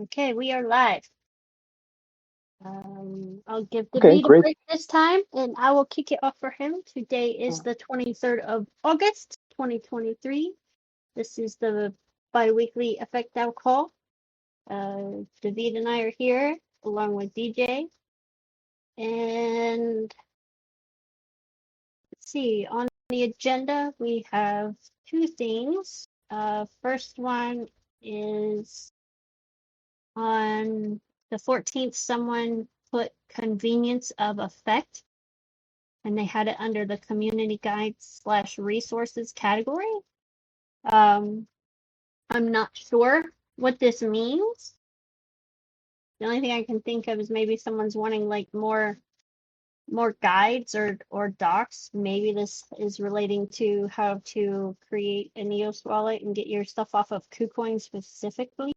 Okay, we are live. I'll give Okay, David a great. break this time, and I will kick it off for him. Today is the 23rd of August, 2023. This is the bi-weekly Effect DAO call. David and I are here, along with DJ. And let's see, on the agenda, we have two things. First one is on the 14th, someone put convenience of effect, and they had it under the community guides / resources category. I'm not sure what this means. The only thing I can think of is maybe someone's wanting like more guides or docs. Maybe this is relating to how to create an EOS wallet and get your stuff off of KuCoin specifically.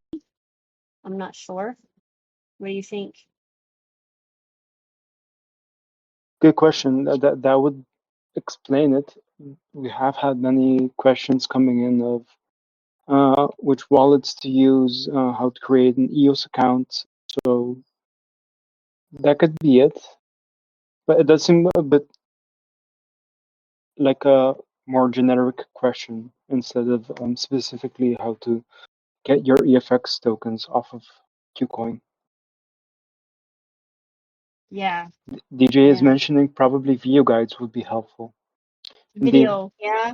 I'm not sure. What do you think? Good question. That would explain it. We have had many questions coming in of which wallets to use, how to create an EOS account. So that could be it. But it does seem a bit like a more generic question instead of specifically how to get your EFX tokens off of KuCoin. Yeah, DJ is yeah. mentioning probably video guides would be helpful. Indeed. Video, yeah.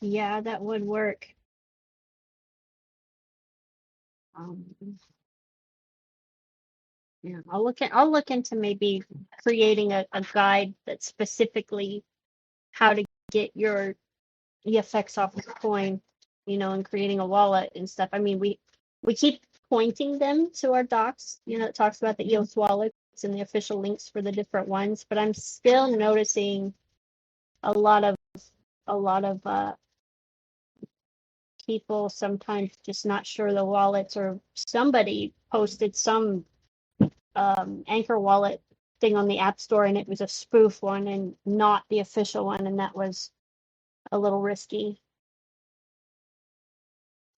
Yeah, that would work. Um, yeah, I'll look into maybe creating a guide that's specifically how to get your EFX off the coin, and creating a wallet and stuff. I mean, we keep pointing them to our docs, it talks about the EOS wallets and the official links for the different ones, but I'm still noticing a lot of people sometimes just not sure the wallets, or somebody posted some Anchor wallet thing on the App Store, and it was a spoof one and not the official one, and that was a little risky.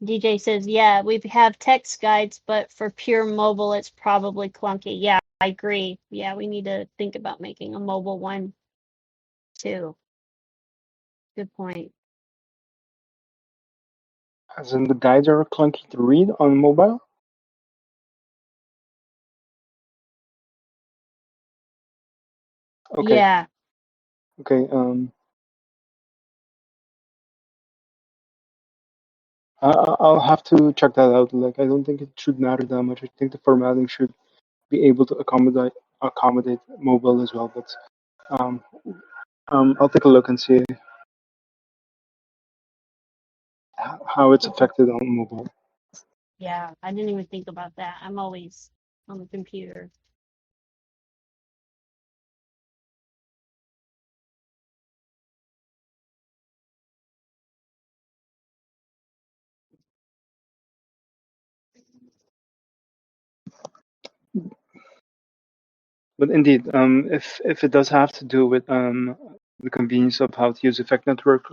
DJ says, yeah, we have text guides, but for pure mobile, it's probably clunky. Yeah, I agree. Yeah, we need to think about making a mobile one too. Good point. As in the guides are clunky to read on mobile? Okay. Yeah. Okay. I'll have to check that out. Like, I don't think it should matter that much. I think the formatting should be able to accommodate mobile as well. But I'll take a look and see how it's affected on mobile. Yeah, I didn't even think about that. I'm always on the computer. But indeed, if it does have to do with the convenience of how to use Effect Network,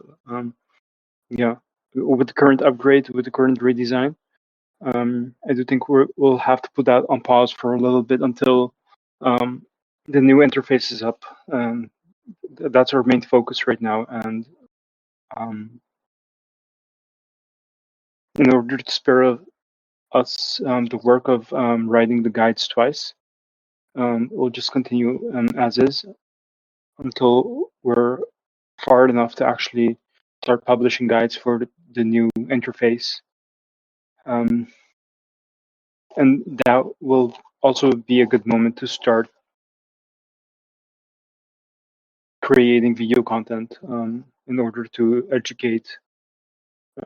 yeah, with the current upgrade, with the current redesign, I do think we'll have to put that on pause for a little bit until the new interface is up. That's our main focus right now, and in order to spare us the work of writing the guides twice, we'll just continue as is until we're far enough to actually start publishing guides for the new interface. And that will also be a good moment to start creating video content in order to educate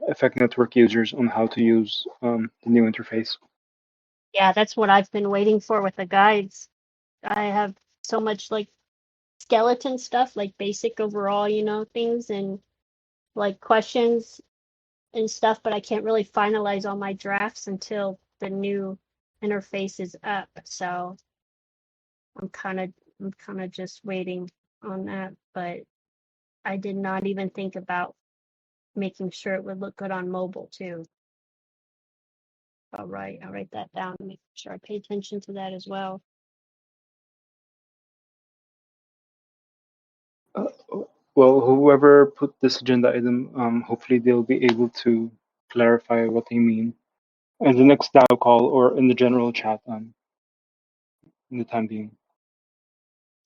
Effect Network users on how to use the new interface. Yeah, that's what I've been waiting for with the guides. I have so much like skeleton stuff, like basic overall, things and like questions and stuff, but I can't really finalize all my drafts until the new interface is up. So I'm kind of just waiting on that, but I did not even think about making sure it would look good on mobile too. All right, I'll write that down. Make sure I pay attention to that as well. Well, whoever put this agenda item, hopefully they'll be able to clarify what they mean in the next DAO call or in the general chat in the time being.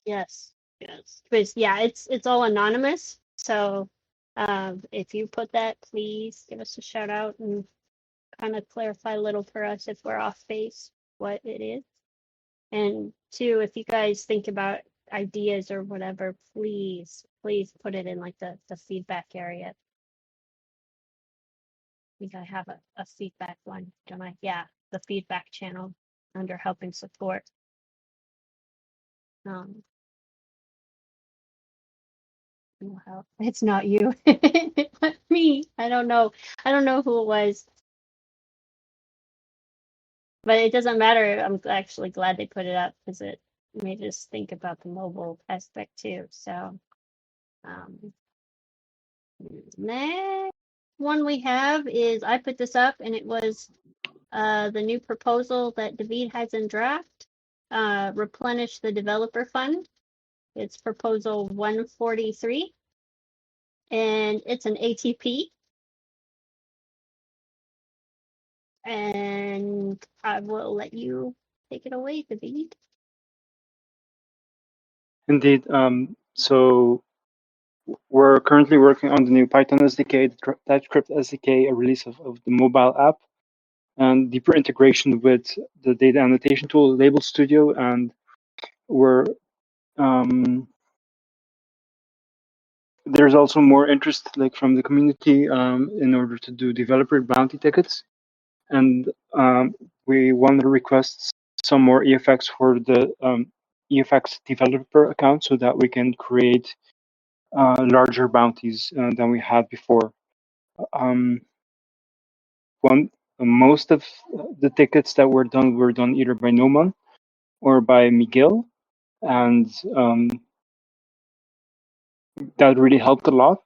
Yes, yes. Because yeah, it's all anonymous. So if you put that, please give us a shout out and kind of clarify a little for us if we're off base what it is. And two, if you guys think about ideas or whatever, please put it in like the feedback area. I think I have a feedback one, don't I? Yeah, the feedback channel under help and support. Um, well, it's not you, me. I don't know. I don't know who it was, but it doesn't matter. I'm actually glad they put it up because it made us think about the mobile aspect too. So, um, next one we have is I put this up and it was the new proposal that David has in draft. Replenish the developer fund. It's proposal 143 and it's an ATP. And I will let you take it away, David. Indeed. So we're currently working on the new Python SDK, the TypeScript SDK, a release of the mobile app, and deeper integration with the data annotation tool Label Studio. And we're there's also more interest like from the community in order to do developer bounty tickets, and we want to request some more EFX for the EFX developer account so that we can create larger bounties than we had before. Most of the tickets that were done either by Noman or by Miguel, and that really helped a lot.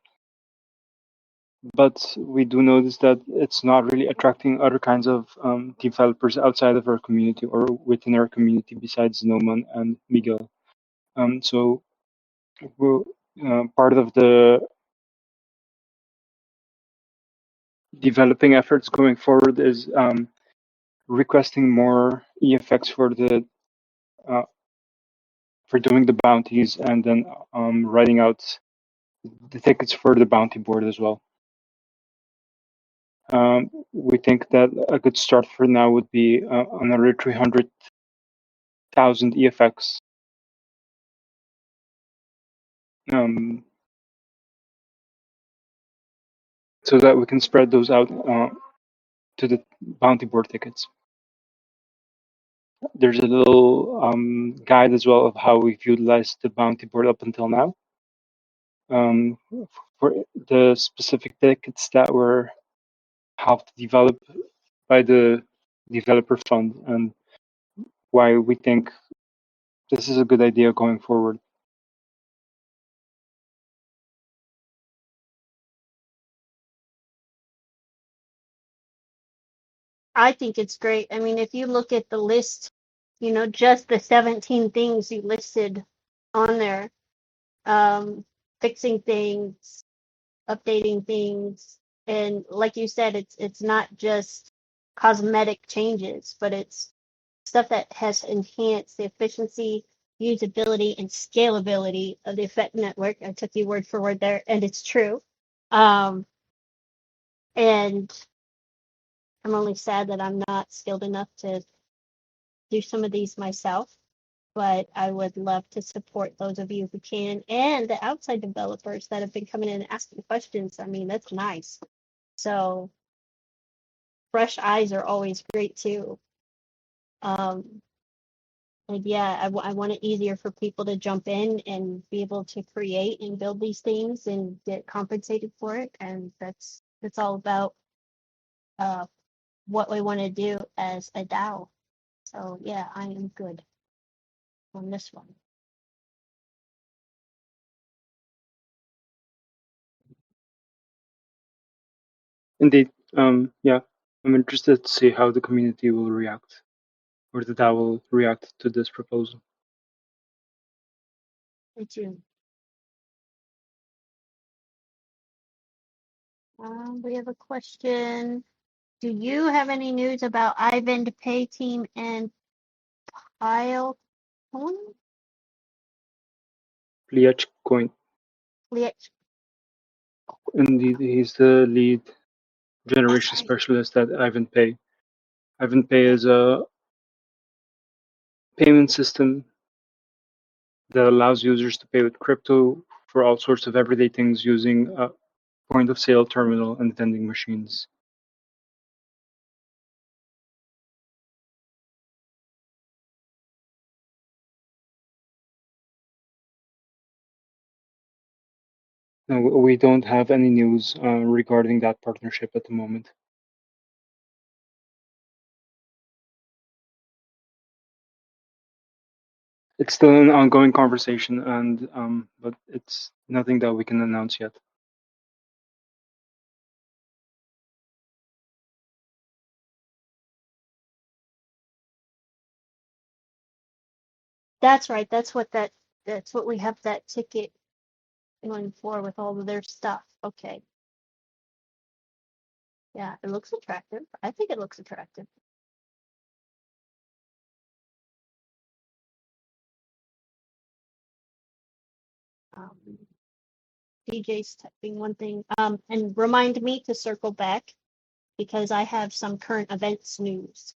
But we do notice that it's not really attracting other kinds of developers outside of our community or within our community besides Noman and Miguel. So we're, part of the developing efforts going forward is requesting more EFX for the for doing the bounties and then writing out the tickets for the bounty board as well. We think that a good start for now would be another 300,000 EFX. So that we can spread those out to the bounty board tickets. There's a little guide as well of how we've utilized the bounty board up until now. For the specific tickets that were helped develop by the developer fund and why we think this is a good idea going forward. I think it's great. I mean, if you look at the list, just the 17 things you listed on there, fixing things, updating things, and like you said, it's not just cosmetic changes, but it's stuff that has enhanced the efficiency, usability, and scalability of the Effect Network. I took your word for word there, and it's true. And I'm only sad that I'm not skilled enough to do some of these myself, but I would love to support those of you who can and the outside developers that have been coming in and asking questions. I mean, that's nice. So fresh eyes are always great too. And yeah, I want it easier for people to jump in and be able to create and build these things and get compensated for it. And that's all about what we want to do as a DAO. So yeah, I am good on this one. Indeed, yeah. I'm interested to see how the community will react, or the DAO will react to this proposal. Me too. We have a question. Do you have any news about Ivan to Pay Team and Pile Coin? Liech Coin, indeed, he's the lead generation That's right. specialist at Ivan Pay. Ivan Pay is a payment system that allows users to pay with crypto for all sorts of everyday things using a point of sale terminal and vending machines. No, we don't have any news regarding that partnership at the moment. It's still an ongoing conversation, and but it's nothing that we can announce yet. That's right. That's what we have that ticket going for with all of their stuff. Okay. Yeah, it looks attractive. I think it looks attractive. DJ's typing one thing. And remind me to circle back because I have some current events news.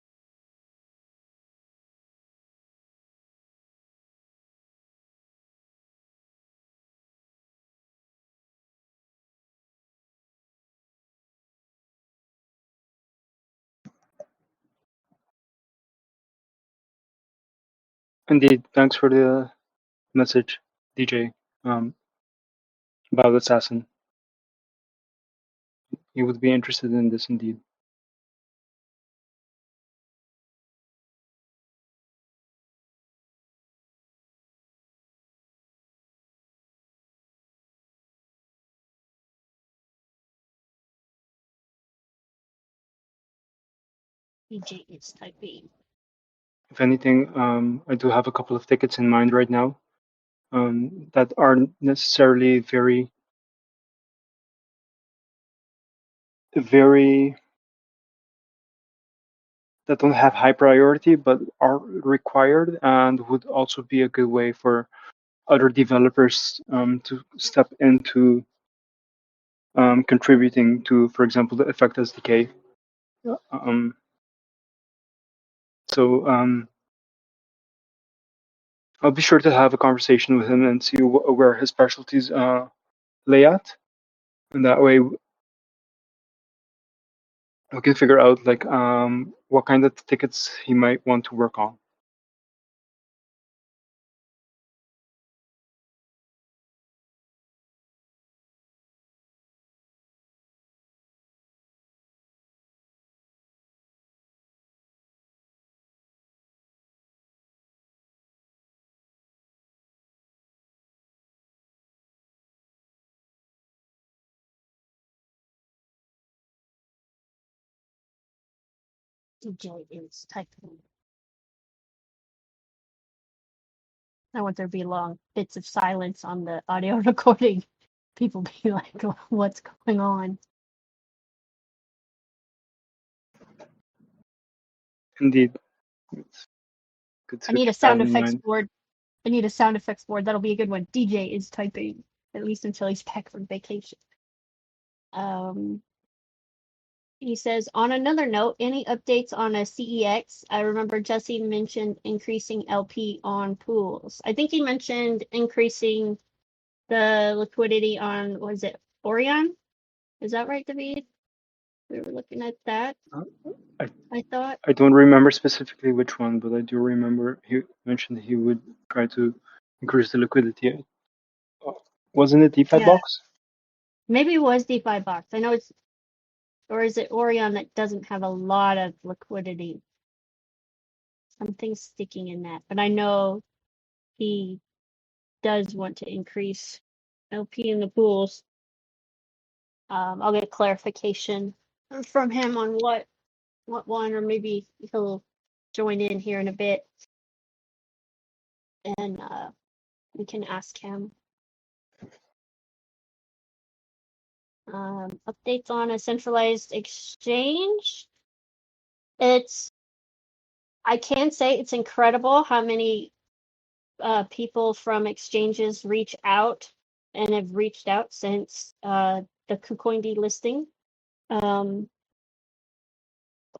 Indeed, thanks for the message, DJ, about Assassin. You would be interested in this indeed. DJ is typing. If anything, I do have a couple of tickets in mind right now that aren't necessarily very that don't have high priority, but are required and would also be a good way for other developers to step into contributing to, for example, the Effect SDK. Um, so I'll be sure to have a conversation with him and see where his specialties lay at, and that way we can figure out like what kind of tickets he might want to work on. DJ is typing. I want there to be long bits of silence on the audio recording. People be like, what's going on? Indeed, it's good I to need a keep that sound in effects mind. board. I need a sound effects board. That'll be a good one. DJ is typing, at least until he's back from vacation. He says, on another note, any updates on a CEX? I remember Jesse mentioned increasing LP on pools. I think he mentioned increasing the liquidity on, was it Orion? Is that right, David? We were looking at that, I thought. I don't remember specifically which one, but I do remember he mentioned he would try to increase the liquidity. Wasn't it DeFi Yeah, box? maybe it was DeFi box. I know it's, or is it Orion that doesn't have a lot of liquidity? Something's sticking in that, but I know he does want to increase LP in the pools. I'll get clarification from him on what what one, or maybe he'll join in here in a bit, and we can ask him. Updates on a centralized exchange. I can say it's incredible how many people from exchanges reach out and have reached out since the KuCoin delisting.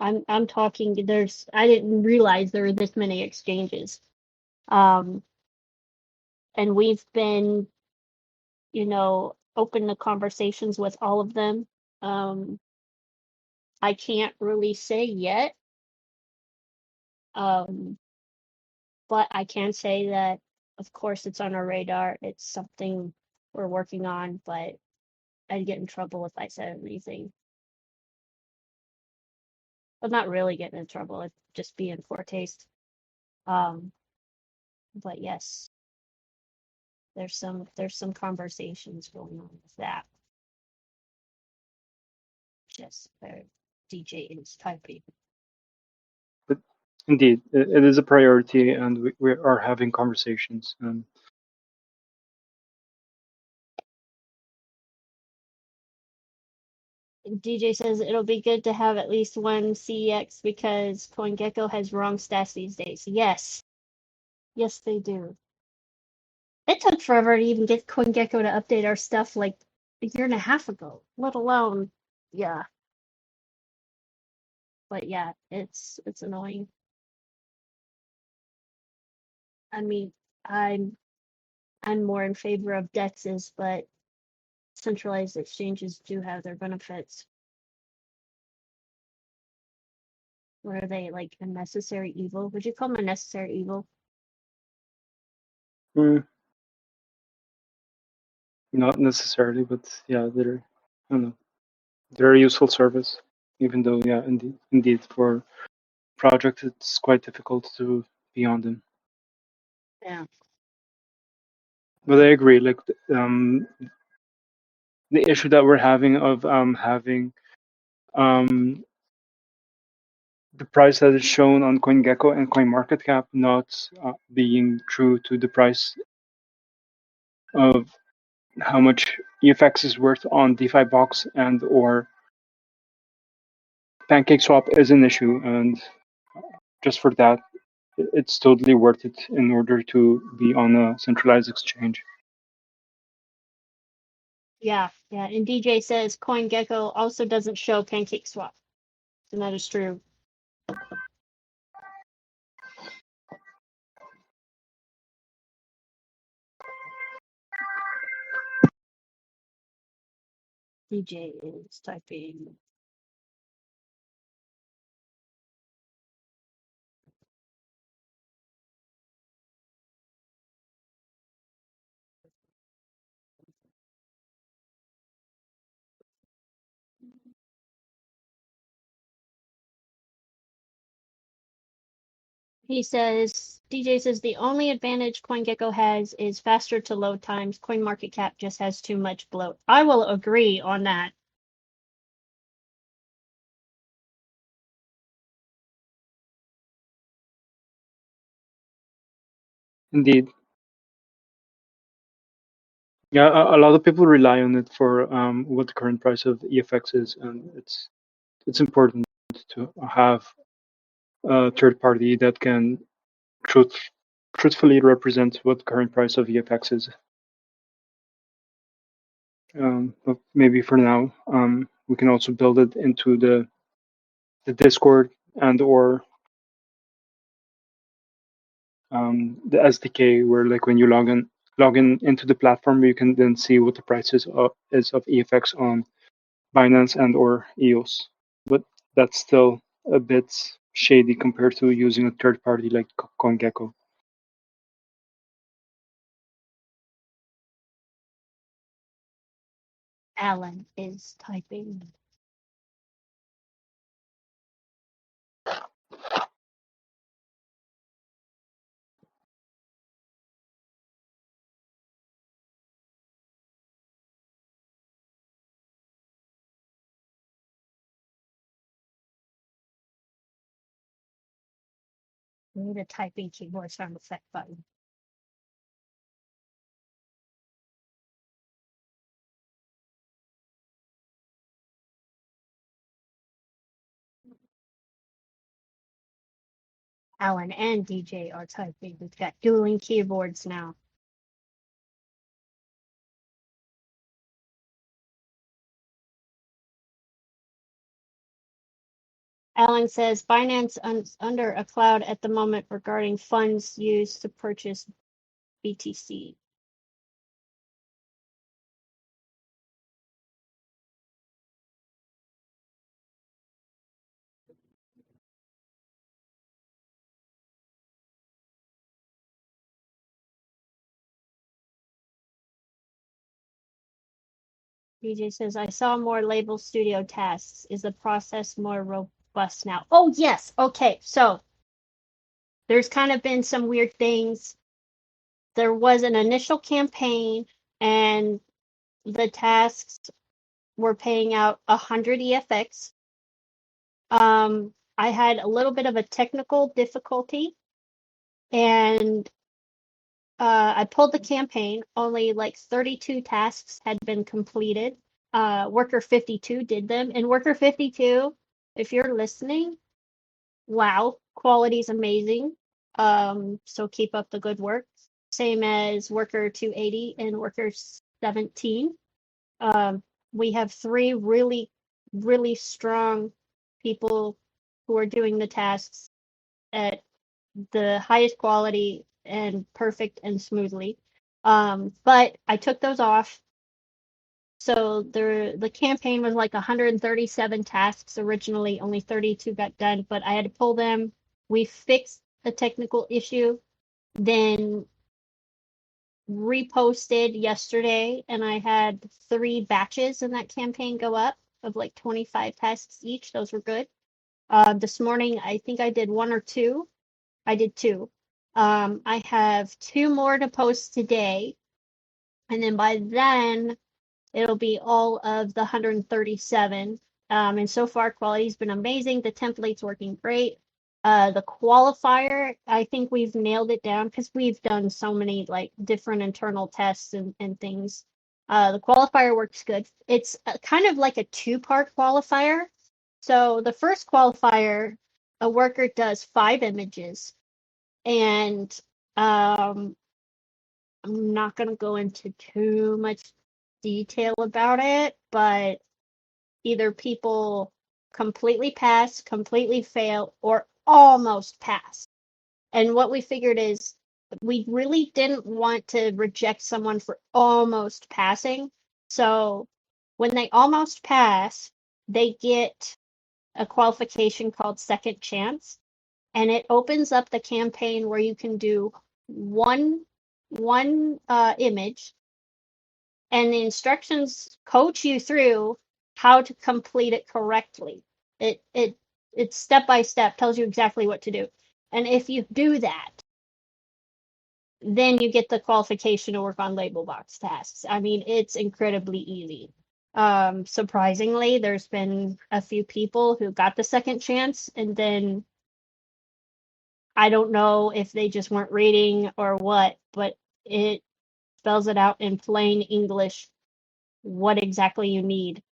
I'm talking. I didn't realize there were this many exchanges, and we've been, open to conversations with all of them. I can't really say yet, but I can say that, of course, it's on our radar. It's something we're working on, but I'd get in trouble if I said anything. But not really getting in trouble. It'd just be in poor taste. But yes, there's some conversations going on with that. Just where DJ is typing. But indeed, it is a priority, and we are having conversations. DJ says it'll be good to have at least one CEX because CoinGecko has wrong stats these days. Yes. Yes, they do. It took forever to even get CoinGecko to update our stuff like a year and a half ago, let alone, yeah. But yeah, it's annoying. I mean, I'm more in favor of DEXs, but centralized exchanges do have their benefits. Or are they like a necessary evil? Would you call them a necessary evil? Not necessarily, but yeah, I don't know, they're a useful service. Even though, yeah, indeed, for projects, it's quite difficult to be on them. Yeah. But I agree, like the issue that we're having of having the price that is shown on CoinGecko and CoinMarketCap not being true to the price of how much EFX is worth on DeFi Box and or PancakeSwap is an issue, and just for that, it's totally worth it in order to be on a centralized exchange. Yeah. And DJ says CoinGecko also doesn't show PancakeSwap, and that is true. DJ is typing. DJ says the only advantage CoinGecko has is faster to load times. CoinMarketCap just has too much bloat. I will agree on that. Indeed. Yeah, a lot of people rely on it for what the current price of EFX is, and it's important to have a third party that can truthfully represent what the current price of EFX is. But maybe for now, we can also build it into the Discord and or the SDK, where like when you log in into the platform, you can then see what the price is of EFX on Binance and or EOS. But that's still a bit shady compared to using a third party like CoinGecko. Alan is typing. I need a typing keyboard sound effect button. Alan and DJ are typing. We've got dueling keyboards now. Alan says Binance under a cloud at the moment regarding funds used to purchase BTC. DJ says, I saw more label studio tasks. Is the process more robust now? Oh, yes. Okay. So there's kind of been some weird things. There was an initial campaign and the tasks were paying out 100 EFX. I had a little bit of a technical difficulty and I pulled the campaign. Only like 32 tasks had been completed. Worker 52 did them. And Worker 52, if you're listening, wow, quality's amazing. So keep up the good work. Same as Worker 280 and Worker 17. We have three really, really strong people who are doing the tasks at the highest quality and perfect and smoothly. But I took those off. So the campaign was like 137 tasks originally, only 32 got done, but I had to pull them. We fixed a technical issue, then reposted yesterday, and I had 3 batches in that campaign go up of like 25 tasks each. Those were good. This morning, I think I did 1 or 2. I did 2. I have 2 more to post today, and then by then it'll be all of the 137. And so far, quality's been amazing. The template's working great. The qualifier, I think we've nailed it down because we've done so many like different internal tests and things. The qualifier works good. It's kind of like a 2-part qualifier. So the first qualifier, a worker does 5 images, and I'm not going to go into too much detail about it, but either people completely pass, completely fail, or almost pass. And what we figured is we really didn't want to reject someone for almost passing. So when they almost pass, they get a qualification called Second Chance, and it opens up the campaign where you can do one image, and the instructions coach you through how to complete it correctly. It's step by step, tells you exactly what to do. And if you do that, then you get the qualification to work on label box tasks. I mean, it's incredibly easy. Surprisingly, there's been a few people who got the second chance, and then I don't know if they just weren't reading or what, but it spells it out in plain English what exactly you need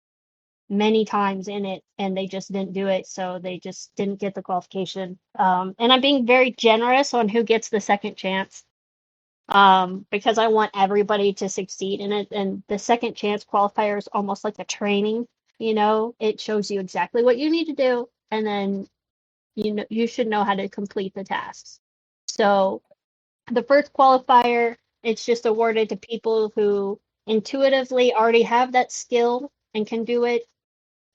many times in it, and they just didn't do it, so they just didn't get the qualification. And I'm being very generous on who gets the second chance, because I want everybody to succeed in it. And the second chance qualifier is almost like a training. It shows you exactly what you need to do, and then you should know how to complete the tasks. So the first qualifier, it's just awarded to people who intuitively already have that skill and can do it.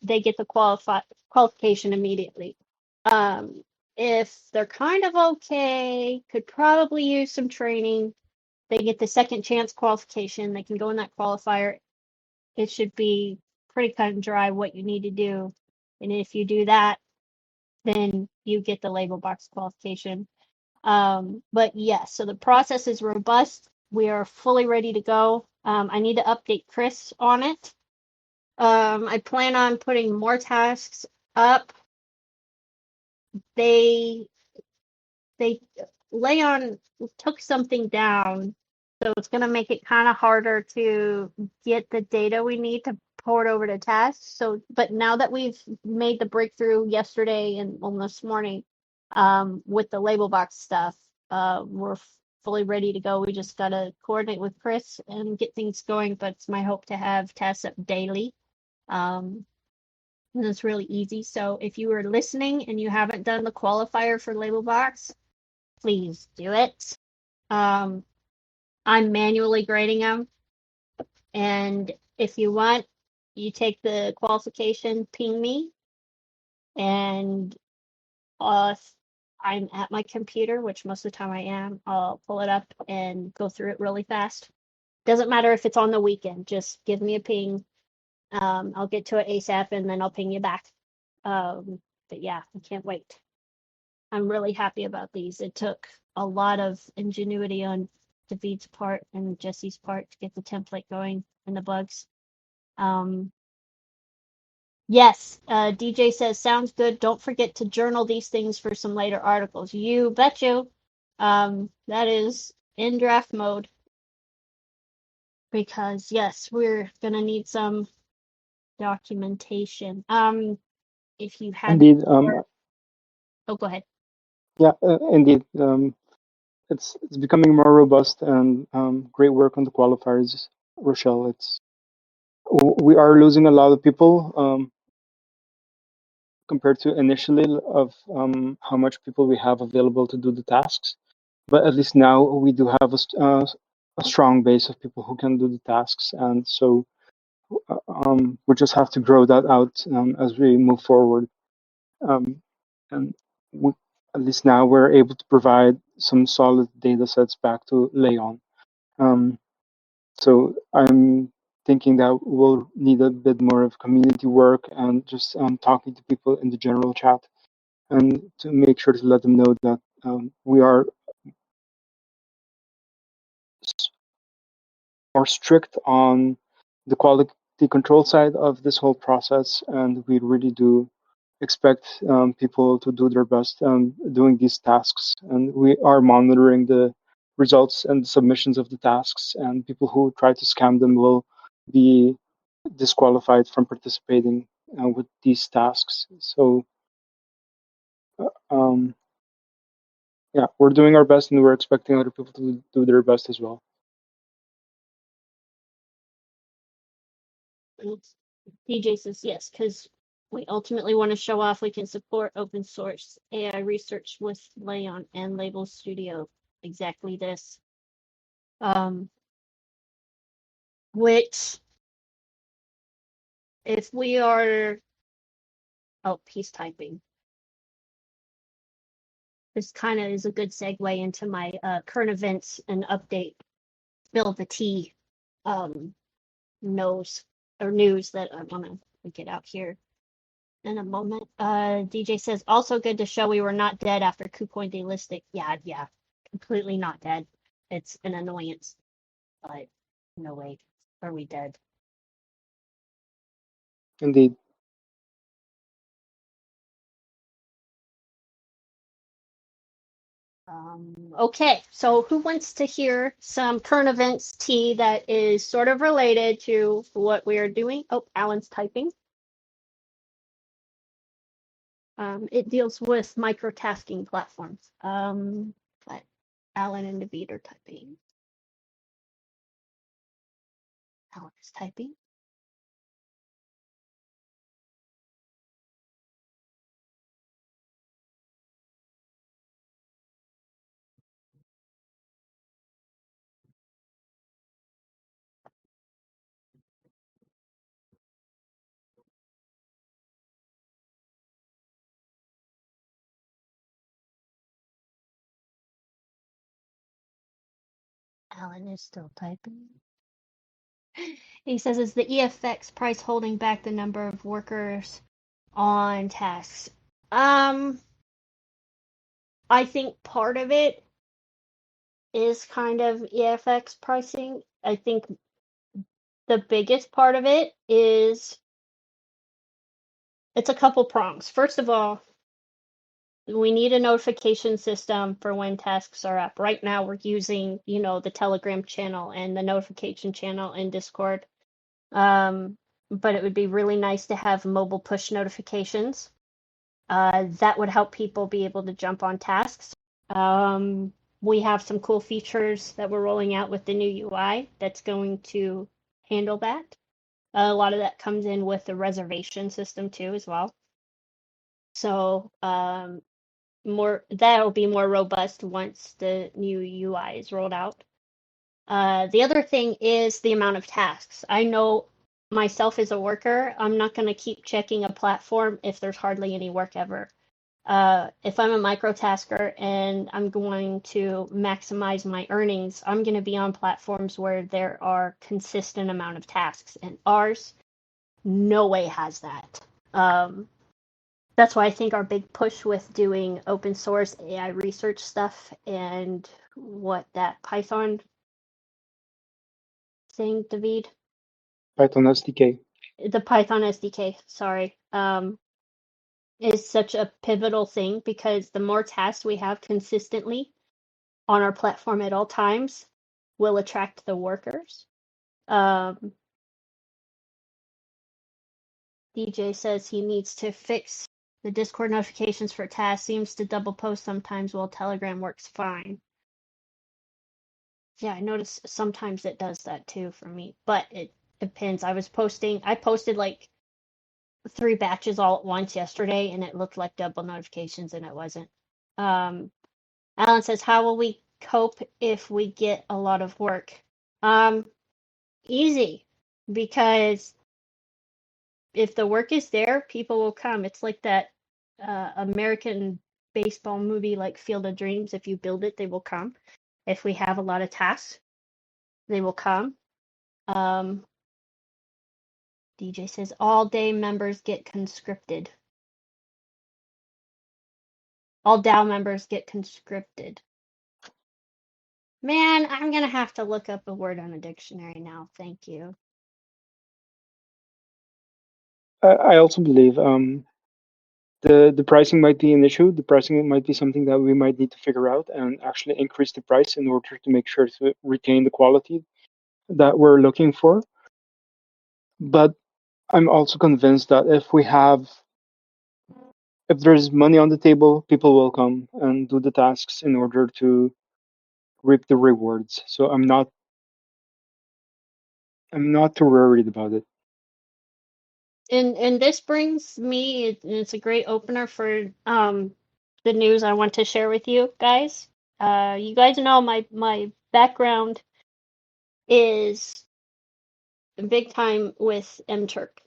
They get the qualification immediately. If they're kind of okay, could probably use some training, they get the second chance qualification. They can go in that qualifier. It should be pretty cut and dry what you need to do. And if you do that, then you get the label box qualification. But yes, so the process is robust. We are fully ready to go. I need to update Chris on it. I plan on putting more tasks up. They Leon took something down, so it's going to make it kind of harder to get the data we need to port over to tasks. So, but now that we've made the breakthrough yesterday and this morning, with the label box stuff, we're fully ready to go. We just got to coordinate with Chris and get things going. But it's my hope to have tasks up daily. And it's really easy. So if you are listening and you haven't done the qualifier for label box, please do it. I'm manually grading them. And if you want, you take the qualification, ping me, and if I'm at my computer, which most of the time I am, I'll pull it up and go through it really fast. Doesn't matter if it's on the weekend, just give me a ping. I'll get to it ASAP and then I'll ping you back. But yeah, I can't wait. I'm really happy about these. It took a lot of ingenuity on David's part and Jesse's part to get the template going and the bugs. Yes, DJ says, sounds good. Don't forget to journal these things for some later articles. You bet you. That is in draft mode because yes, we're gonna need some documentation. If you have Indeed. oh, go ahead. Yeah, indeed. It's becoming more robust, and great work on the qualifiers, Rochelle. We are losing a lot of people compared to initially of how much people we have available to do the tasks. But at least now we do have a strong base of people who can do the tasks, and so we just have to grow that out as we move forward. And we, at least now we're able to provide some solid data sets back to Leon. So I'm thinking that we'll need a bit more of community work and just talking to people in the general chat, and to make sure to let them know that we are more strict on the quality control side of this whole process, and we really do expect people to do their best doing these tasks, and we are monitoring the results and the submissions of the tasks, and people who try to scam them will be disqualified from participating with these tasks. So um, yeah, we're doing our best, and we're expecting other people to do their best as well. DJ says yes, because we ultimately want to show off we can support open source AI research with Leon and Label Studio. Exactly this. Which, if we are, oh, he's typing. This kind of is a good segue into my current events and update. Spill the tea, knows or news that I want to get out here in a moment. DJ says, also good to show we were not dead after KuCoin delisting. Yeah, completely not dead. It's an annoyance, but no way are we dead. Indeed. Okay, so who wants to hear some current events tea that is sort of related to what we are doing? Oh, Alan's typing. It deals with microtasking platforms. But Alan and David are typing. Alan is typing. Alan is still typing. He says, is the EFX price holding back the number of workers on tasks? I think part of it is kind of EFX pricing. I think the biggest part of it is it's a couple prongs. First of all, we need a notification system for when tasks are up. Right now we're using, the Telegram channel and the notification channel in Discord. But it would be really nice to have mobile push notifications. That would help people be able to jump on tasks. We have some cool features that we're rolling out with the new UI that's going to handle that. A lot of that comes in with the reservation system too, as well. So that'll be more robust once the new UI is rolled out. The other thing is the amount of tasks. I know myself as a worker, I'm not going to keep checking a platform if there's hardly any work ever. If I'm a microtasker and I'm going to maximize my earnings, I'm going to be on platforms where there are consistent amount of tasks, and ours no way has that. That's why I think our big push with doing open source AI research stuff and what that Python thing, David? Python SDK. The Python SDK, sorry, is such a pivotal thing, because the more tasks we have consistently on our platform at all times will attract the workers. DJ says he needs to fix the Discord notifications for tasks. Seems to double post sometimes while Telegram works fine. Yeah, I notice sometimes it does that too for me, but it depends. I posted like 3 batches all at once yesterday, and it looked like double notifications, and it wasn't. Alan says, how will we cope if we get a lot of work? Easy, because if the work is there, people will come. It's like that American baseball movie, like Field of Dreams. If you build it, they will come. If we have a lot of tasks, they will come. DJ says all day members get conscripted. All DAO members get conscripted. Man, I'm gonna have to look up a word on a dictionary now. Thank you. I also believe the pricing might be an issue. The pricing might be something that we might need to figure out and actually increase the price in order to make sure to retain the quality that we're looking for. But I'm also convinced that if there's money on the table, people will come and do the tasks in order to reap the rewards. So I'm not too worried about it. And this brings me, it's a great opener for the news I want to share with you guys. You guys know my background is big time with MTurk,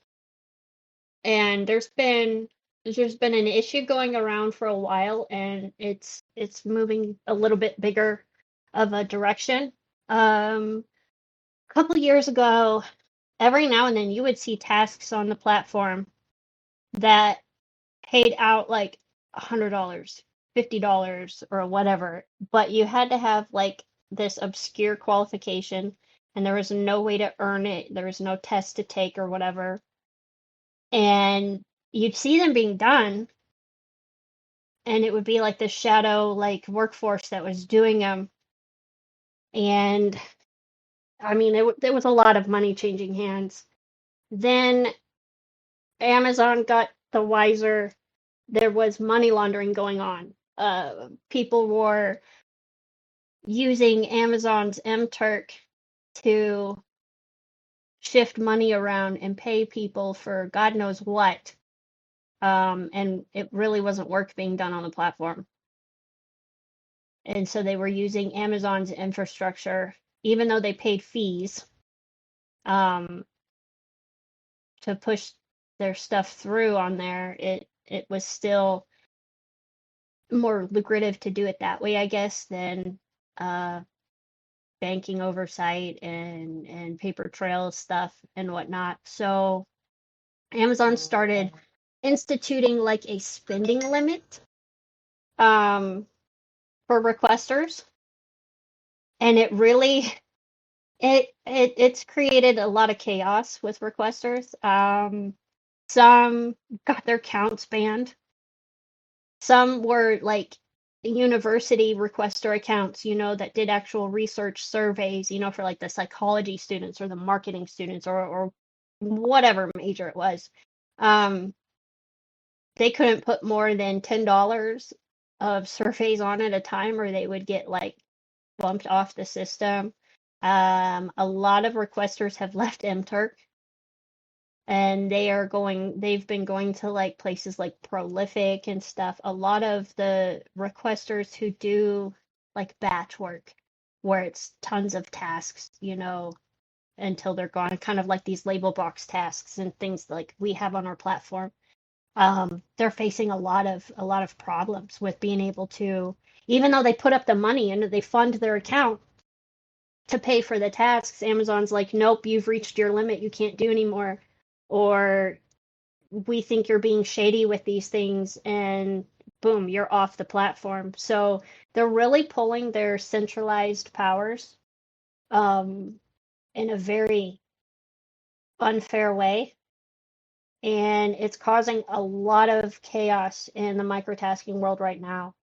and there's been an issue going around for a while, and it's moving a little bit bigger of a direction. A couple years ago, every now and then you would see tasks on the platform that paid out like $100, $50, or whatever, but you had to have like this obscure qualification, and there was no way to earn it. There was no test to take or whatever. And you'd see them being done, and it would be like the shadow like workforce that was doing them. And I mean, it was a lot of money changing hands. Then Amazon got the wiser. There was money laundering going on. People were using Amazon's MTurk to shift money around and pay people for God knows what. And it really wasn't work being done on the platform. And so they were using Amazon's infrastructure, even though they paid fees, to push their stuff through on there. It was still more lucrative to do it that way, I guess, than banking oversight and paper trail stuff and whatnot. So Amazon started instituting like a spending limit for requesters, and it really it's created a lot of chaos with requesters. Some got their counts banned. Some were like university requester accounts, you know, that did actual research surveys, you know, for like the psychology students or the marketing students or whatever major it was. They couldn't put more than $10 of surveys on at a time, or they would get like bumped off the system. A lot of requesters have left MTurk, and they've been going to like places like Prolific and stuff. A lot of the requesters who do like batch work, where it's tons of tasks, you know, until they're gone, kind of like these label box tasks and things like we have on our platform. They're facing a lot of problems with being able to, even though they put up the money and they fund their account to pay for the tasks, Amazon's like, nope, you've reached your limit, you can't do anymore, or we think you're being shady with these things, and boom, you're off the platform. So they're really pulling their centralized powers in a very unfair way, and it's causing a lot of chaos in the microtasking world right now.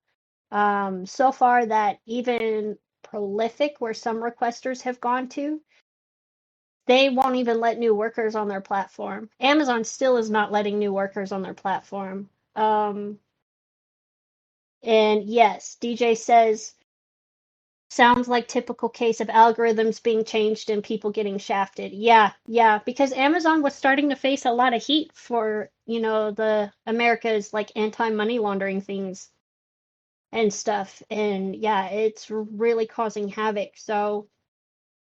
So far that even Prolific, where some requesters have gone to, they won't even let new workers on their platform. Amazon still is not letting new workers on their platform. And yes, DJ says, sounds like typical case of algorithms being changed and people getting shafted. Yeah, because Amazon was starting to face a lot of heat for, you know, the America's like anti-money laundering things and stuff. And yeah, it's really causing havoc. So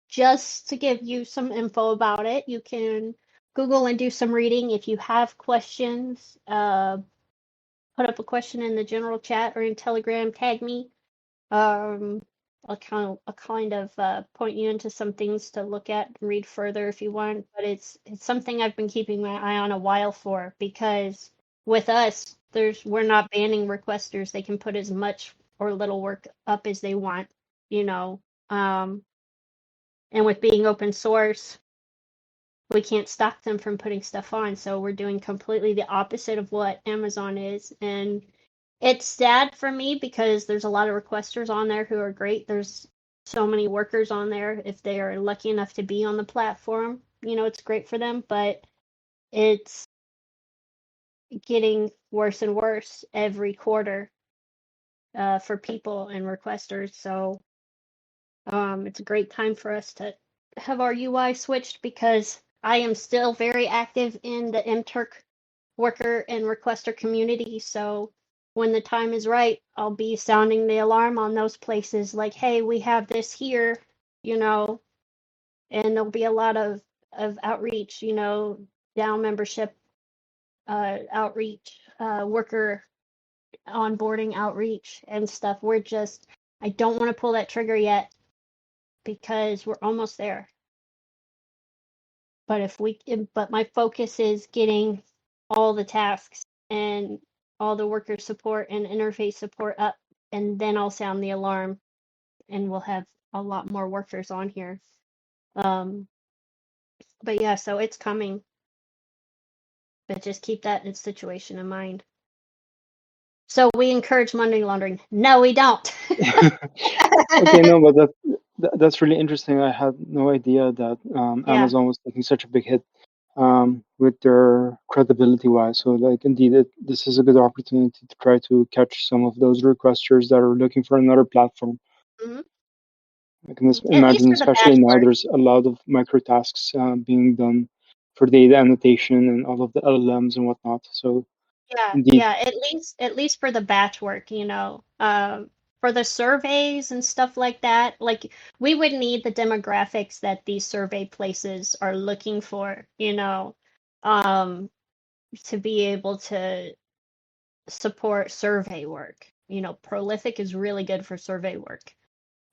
just to give you some info about it, you can Google and do some reading. If you have questions, put up a question in the general chat or in Telegram, tag me. Um, I'll kind of point you into some things to look at and read further if you want. But it's something I've been keeping my eye on a while for, because with us, we're not banning requesters. They can put as much or little work up as they want, you know. And with being open source, we can't stop them from putting stuff on. So we're doing completely the opposite of what Amazon is. And it's sad for me because there's a lot of requesters on there who are great. There's so many workers on there. If they are lucky enough to be on the platform, you know, it's great for them, but it's getting worse and worse every quarter for people and requesters. So it's a great time for us to have our UI switched, because I am still very active in the MTurk worker and requester community. So when the time is right, I'll be sounding the alarm on those places like, hey, we have this here, you know, and there'll be a lot of outreach, you know, DAO membership outreach, worker onboarding outreach and stuff. I don't want to pull that trigger yet because we're almost there. But my focus is getting all the tasks and all the worker support and interface support up, and then I'll sound the alarm, and we'll have a lot more workers on here. But yeah, so it's coming. But just keep that situation in mind. So we encourage money laundering? No, we don't. Okay, no, but that's really interesting. I had no idea that Yeah. Amazon was taking such a big hit with their credibility wise. So like indeed, this is a good opportunity to try to catch some of those requesters that are looking for another platform. Mhm. I can At least imagine, for the especially now, bachelor. there's a lot of micro tasks being done for data annotation and all of the LLMs and whatnot. So indeed, Yeah, at least for the batch work, you know. For the surveys and stuff like that, like we would need the demographics that these survey places are looking for, you know, to be able to support survey work. You know, Prolific is really good for survey work.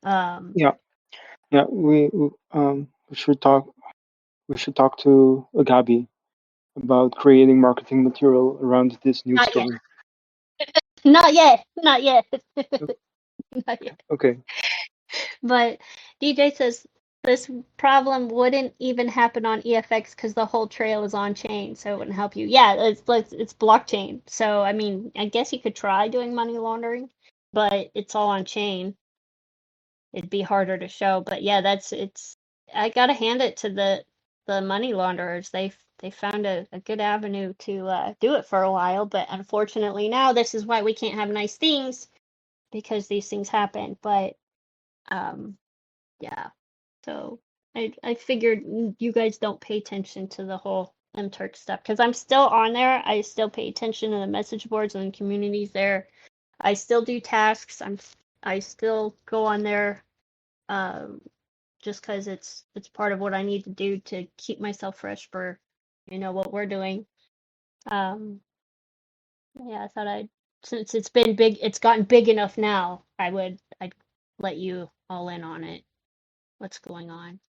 yeah, we should talk. We should talk to Agabi about creating marketing material around this news Not yet. story. Not yet. Not yet. Not yet. Okay. But DJ says this problem wouldn't even happen on EFX because the whole trail is on chain, so it wouldn't help you. Yeah, it's blockchain. So I mean, I guess you could try doing money laundering, but it's all on chain. It'd be harder to show. But yeah, it's I gotta hand it to the money launderers. They found a good avenue to do it for a while, but unfortunately now this is why we can't have nice things because these things happen. But yeah. So I figured you guys don't pay attention to the whole MTurk stuff because I'm still on there. I still pay attention to the message boards and the communities there. I still do tasks. I still go on there um, just because it's part of what I need to do to keep myself fresh for what we're doing. Um, yeah, I thought I'd since it's been big, it's gotten big enough now. I'd let you all in on it. What's going on?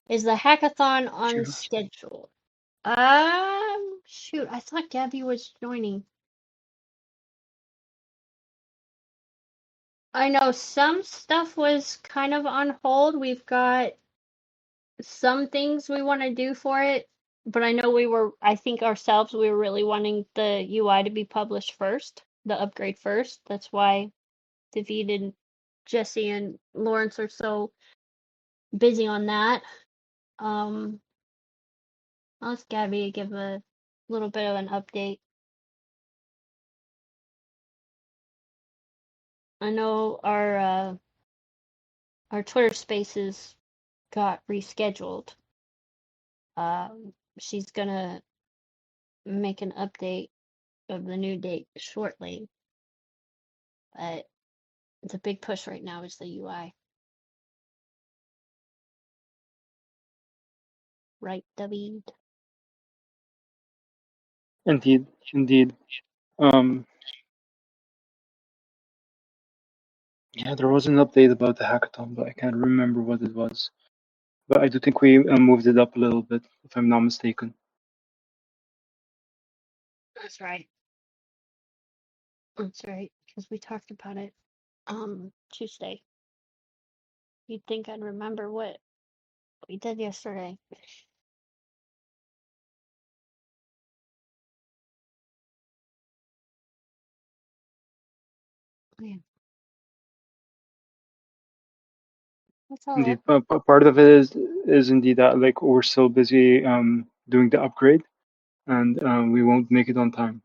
Is the hackathon on Sure. schedule? Shoot, I thought Gabby was joining. I know some stuff was kind of on hold. We've got some things we want to do for it, but I know I think ourselves, we were really wanting the UI to be published first, the upgrade first. That's why David and Jesse and Lawrence are so busy on that. Um, I'll ask Gabby to give a little bit of an update. I know our Twitter Spaces got rescheduled. She's gonna make an update of the new date shortly, but the big push right now is the UI. Right, David? Indeed, indeed. Um, yeah, there was an update about the hackathon, but I can't remember what it was. But I do think we moved it up a little bit, if I'm not mistaken. That's right. That's right, because we talked about it Tuesday. You'd think I'd remember what we did yesterday. Yeah, that's all right. Indeed, part of it is indeed that like we're still busy doing the upgrade, and we won't make it on time.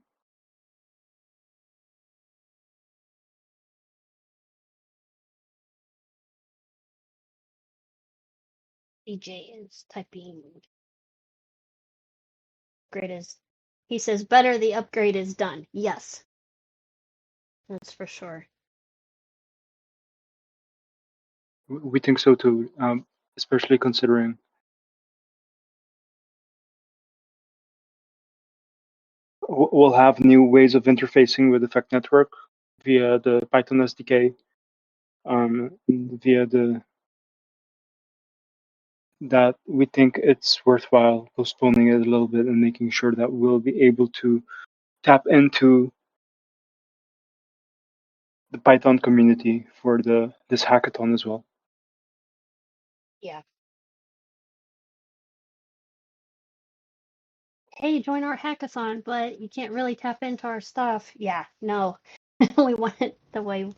DJ is typing upgrade is he says better the upgrade is done. Yes, that's for sure. We think so too, especially considering we'll have new ways of interfacing with Effect Network via the Python SDK, via that we think it's worthwhile postponing it a little bit and making sure that we'll be able to tap into the Python community for this hackathon as well. Yeah. Hey, join our hackathon, but you can't really tap into our stuff. Yeah, no. We want it the way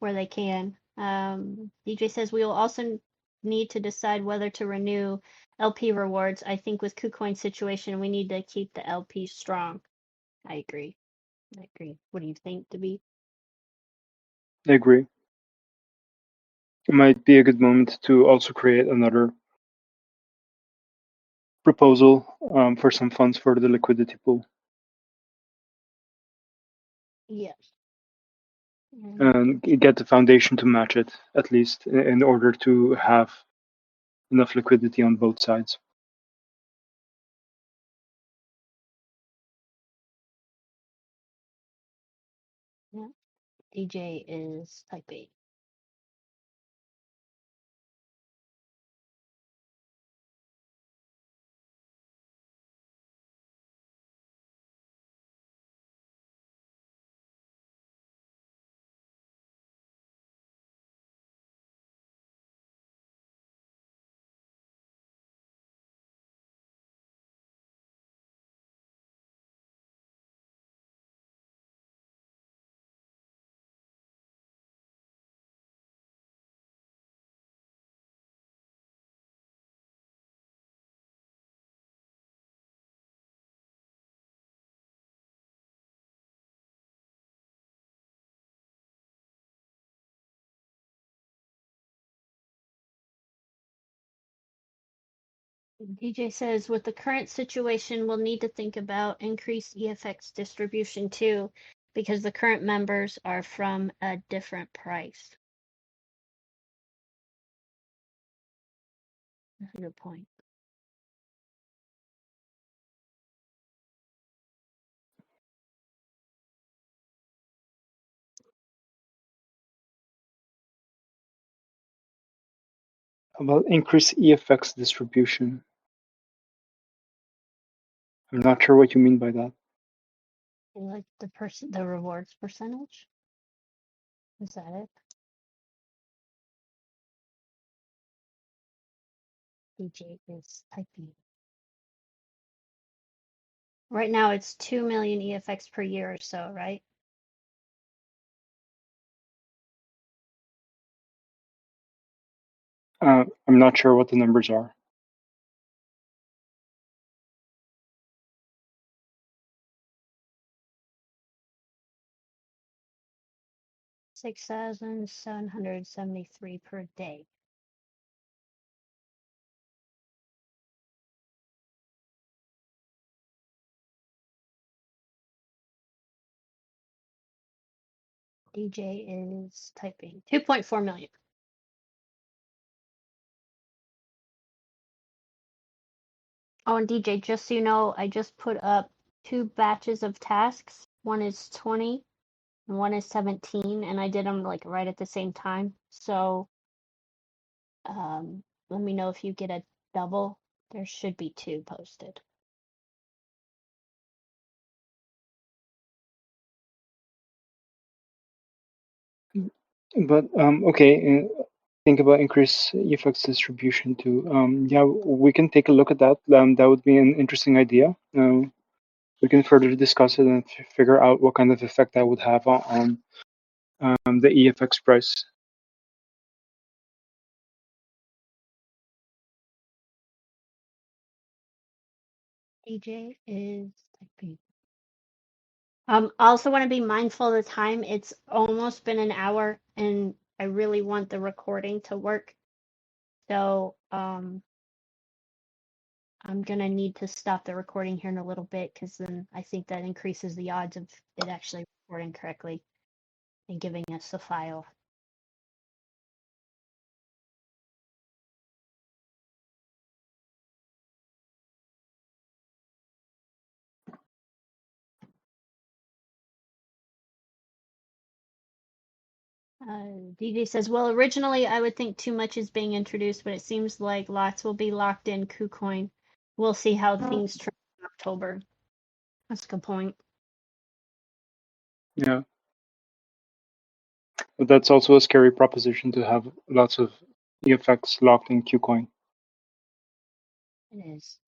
where they can. DJ says we will also need to decide whether to renew LP rewards. I think with KuCoin's situation, we need to keep the LP strong. I agree. I agree. What do you think, David? I agree. It might be a good moment to also create another proposal for some funds for the liquidity pool Yes. and get the foundation to match it, at least in order to have enough liquidity on both sides. Yeah. DJ is typing. DJ says, with the current situation, we'll need to think about increased EFX distribution too, because the current members are from a different price. That's a good point. About increased EFX distribution. I'm not sure what you mean by that. Like the rewards percentage? Is that it? DJ is typing. Right now it's 2 million EFX per year or so, right? I'm not sure what the numbers are. $6,773 per day. DJ is typing 2.4 million. Oh, and DJ, just so you know, I just put up 2 batches of tasks. One is 20 and one is 17, and I did them like right at the same time. So let me know if you get a double. There should be 2 posted. But okay, think about increased EFX distribution too. Yeah, we can take a look at that. That would be an interesting idea. We can further discuss it and figure out what kind of effect that would have on the EFX price. DJ is typing. I also want to be mindful of the time. It's almost been an hour, and I really want the recording to work. So I'm gonna need to stop the recording here in a little bit, because then I think that increases the odds of it actually recording correctly and giving us the file. DJ says, well, originally I would think too much is being introduced, but it seems like lots will be locked in KuCoin. We'll see how things turn in October. That's a good point. Yeah, but that's also a scary proposition to have lots of EFX locked in KuCoin. It is.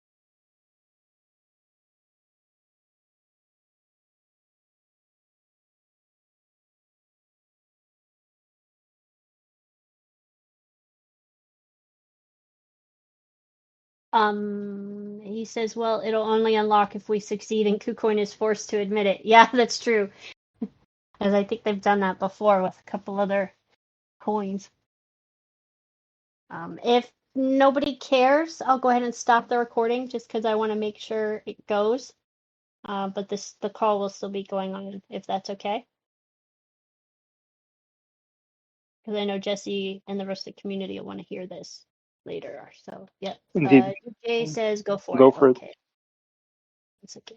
He says, well, it'll only unlock if we succeed and KuCoin is forced to admit it. Yeah, that's true. As I think they've done that before with a couple other coins. If nobody cares, I'll go ahead and stop the recording just because I want to make sure it goes. But the call will still be going on if that's okay. Because I know Jesse and the rest of the community will want to hear this later. So, yep. Indeed. DJ says go for Go it. for it. Okay. It's okay.